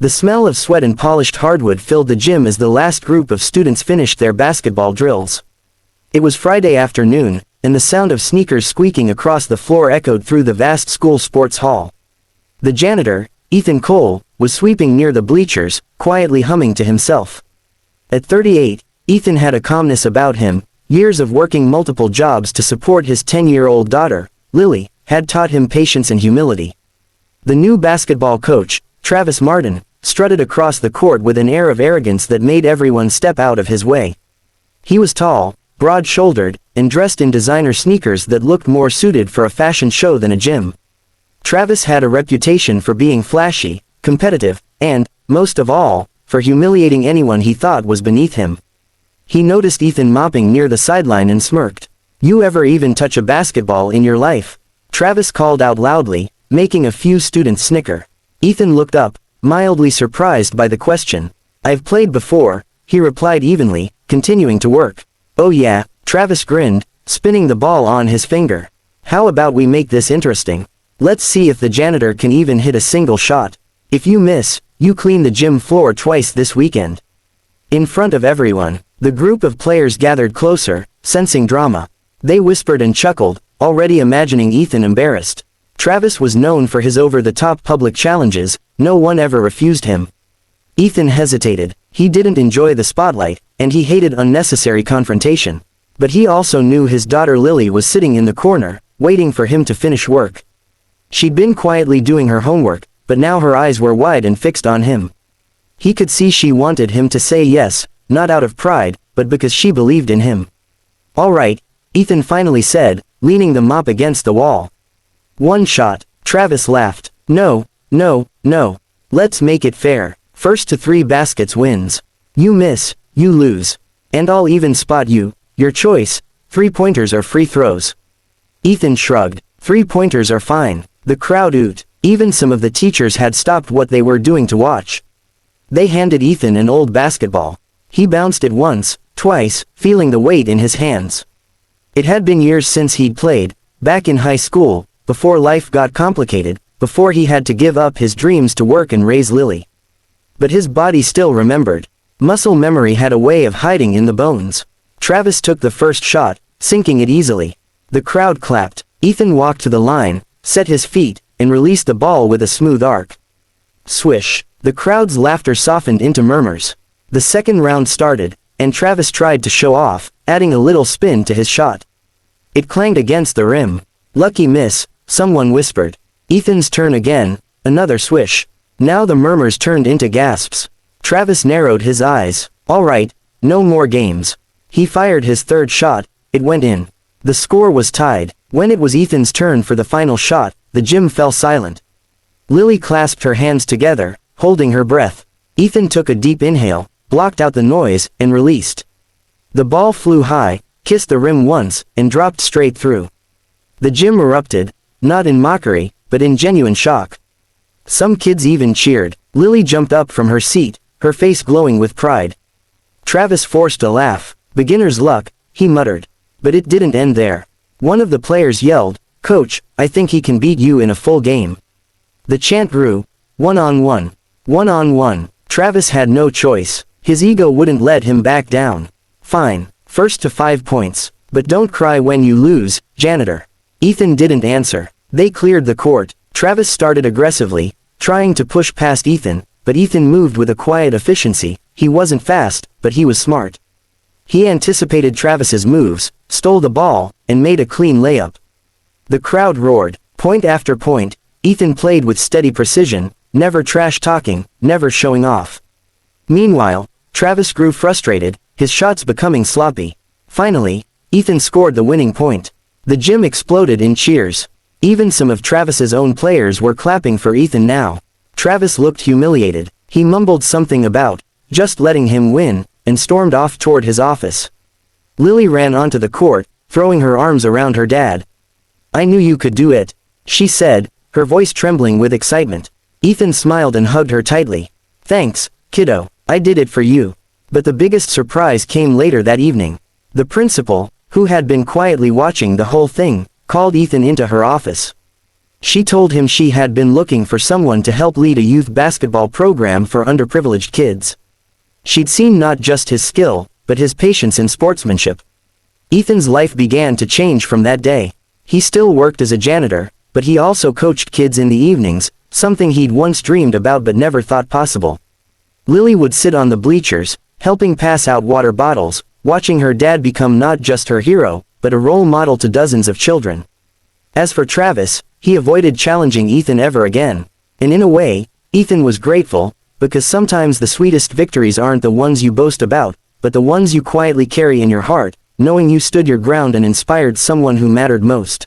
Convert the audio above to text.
The smell of sweat and polished hardwood filled the gym as the last group of students finished their basketball drills. It was Friday afternoon, and the sound of sneakers squeaking across the floor echoed through the vast school sports hall. The janitor, Ethan Cole, was sweeping near the bleachers, quietly humming to himself. At 38, Ethan had a calmness about him. Years of working multiple jobs to support his 10-year-old daughter, Lily, had taught him patience and humility. The new basketball coach, Travis Martin, strutted across the court with an air of arrogance that made everyone step out of his way. He was tall, broad-shouldered, and dressed in designer sneakers that looked more suited for a fashion show than a gym. Travis had a reputation for being flashy, competitive, and, most of all, for humiliating anyone he thought was beneath him. He noticed Ethan mopping near the sideline and smirked. "You ever even touch a basketball in your life?" Travis called out loudly, making a few students snicker. Ethan looked up, mildly surprised by the question. "I've played before," he replied evenly, continuing to work. "Oh yeah," Travis grinned, spinning the ball on his finger. "How about we make this interesting? Let's see if the janitor can even hit a single shot. If you miss, you clean the gym floor twice this weekend." In front of everyone, the group of players gathered closer, sensing drama. They whispered and chuckled, already imagining Ethan embarrassed. Travis was known for his over-the-top public challenges. No one ever refused him. Ethan hesitated. He didn't enjoy the spotlight, and he hated unnecessary confrontation. But he also knew his daughter Lily was sitting in the corner, waiting for him to finish work. She'd been quietly doing her homework, but now her eyes were wide and fixed on him. He could see she wanted him to say yes, not out of pride, but because she believed in him. "All right," Ethan finally said, leaning the mop against the wall. "One shot," Travis laughed. No. Let's make it fair. First to 3 baskets wins. You miss, you lose. And I'll even spot you. Your choice, 3-pointers or free throws." Ethan shrugged. 3-pointers are fine." The crowd oot. Even some of the teachers had stopped what they were doing to watch. They handed Ethan an old basketball. He bounced it once, twice, feeling the weight in his hands. It had been years since he'd played, back in high school, before life got complicated, before he had to give up his dreams to work and raise Lily. But his body still remembered. Muscle memory had a way of hiding in the bones. Travis took the first shot, sinking it easily. The crowd clapped. Ethan walked to the line, set his feet, and released the ball with a smooth arc. Swish. The crowd's laughter softened into murmurs. The second round started, and Travis tried to show off, adding a little spin to his shot. It clanged against the rim. "Lucky miss," someone whispered. Ethan's turn again, another swish. Now the murmurs turned into gasps. Travis narrowed his eyes. All right, no more games. He fired his third shot. It went in. The score was tied. When it was Ethan's turn for the final shot, the gym fell silent. Lily clasped her hands together, holding her breath. Ethan took a deep inhale, blocked out the noise, and released. The ball flew high, kissed the rim once, and dropped straight through. The gym erupted, not in mockery, but in genuine shock. Some kids even cheered. Lily jumped up from her seat, her face glowing with pride. Travis forced a laugh. "Beginner's luck," he muttered. But it didn't end there. One of the players yelled, "Coach, I think he can beat you in a full game." The chant grew. One-on-one. One-on-one. Travis had no choice. His ego wouldn't let him back down. "Fine. First to 5 points. But don't cry when you lose, janitor." Ethan didn't answer. They cleared the court. Travis started aggressively, trying to push past Ethan, but Ethan moved with a quiet efficiency. He wasn't fast, but he was smart. He anticipated Travis's moves, stole the ball, and made a clean layup. The crowd roared. Point after point, Ethan played with steady precision, never trash-talking, never showing off. Meanwhile, Travis grew frustrated, his shots becoming sloppy. Finally, Ethan scored the winning point. The gym exploded in cheers. Even some of Travis's own players were clapping for Ethan now. Travis looked humiliated. He mumbled something about just letting him win, and stormed off toward his office. Lily ran onto the court, throwing her arms around her dad. "I knew you could do it," she said, her voice trembling with excitement. Ethan smiled and hugged her tightly. "Thanks, kiddo, I did it for you." But the biggest surprise came later that evening. The principal, who had been quietly watching the whole thing, called Ethan into her office. She told him she had been looking for someone to help lead a youth basketball program for underprivileged kids. She'd seen not just his skill, but his patience and sportsmanship. Ethan's life began to change from that day. He still worked as a janitor, but he also coached kids in the evenings, something he'd once dreamed about but never thought possible. Lily would sit on the bleachers, helping pass out water bottles, watching her dad become not just her hero, but a role model to dozens of children. As for Travis, he avoided challenging Ethan ever again. And in a way, Ethan was grateful, because sometimes the sweetest victories aren't the ones you boast about, but the ones you quietly carry in your heart, knowing you stood your ground and inspired someone who mattered most.